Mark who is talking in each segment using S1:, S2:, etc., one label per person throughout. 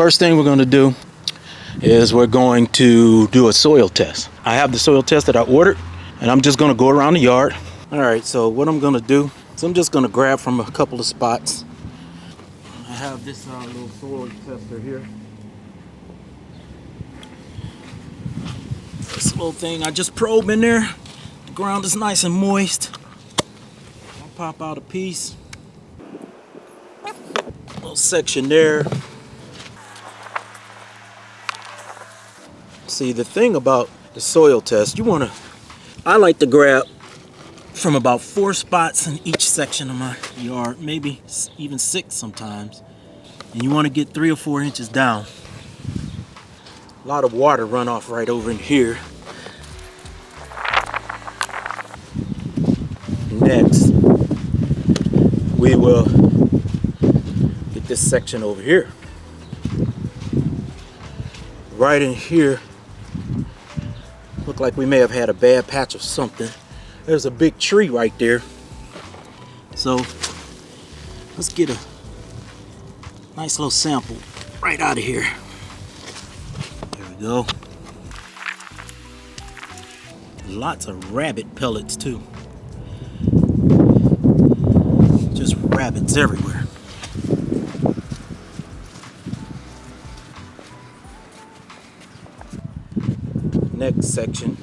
S1: First thing we're going to do is we're going to do a soil test. I have the soil test that I ordered, and I'm just going to go around the yard. All right, so what I'm going to do is I'm just going to grab from a couple of spots. I have this little soil tester here. This little thing, I just probe in there. The ground is nice and moist. I'll pop out a piece. Little section there. See, the thing about the soil test, I like to grab from about 4 spots in each section of my yard, maybe even 6 sometimes. And you want to get 3 or 4 inches down. A lot of water runoff right over in here. Next, we will get this section over here. Right in here, look like we may have had a bad patch of something. There's a big tree right there. So let's get a nice little sample right out of here. There we go. Lots of rabbit pellets too. Just rabbits everywhere. Next section,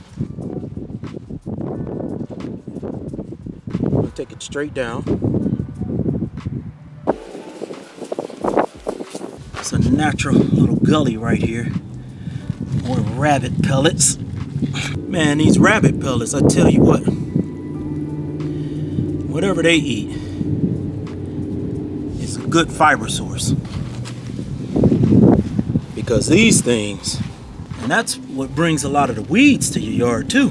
S1: I'm going to take it straight down. It's a natural little gully right here. More rabbit pellets. Man, these rabbit pellets, I tell you what, whatever they eat, it's a good fiber source. Because these things, and that's what brings a lot of the weeds to your yard too.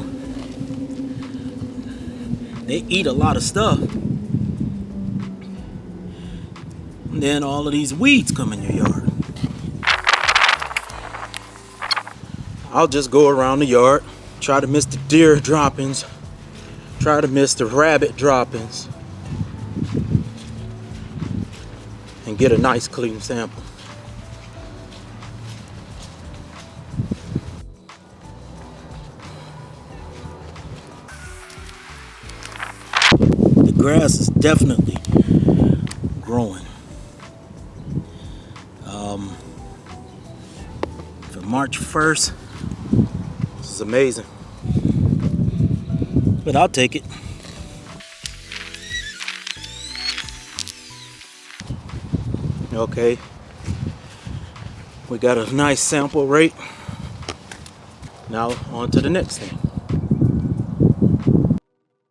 S1: They eat a lot of stuff. And then all of these weeds come in your yard. I'll just go around the yard, try to miss the deer droppings, try to miss the rabbit droppings, and get a nice clean sample. The grass is definitely growing. For March 1st, this is amazing. But I'll take it. Okay, we got a nice sample rate. Now on to the next thing.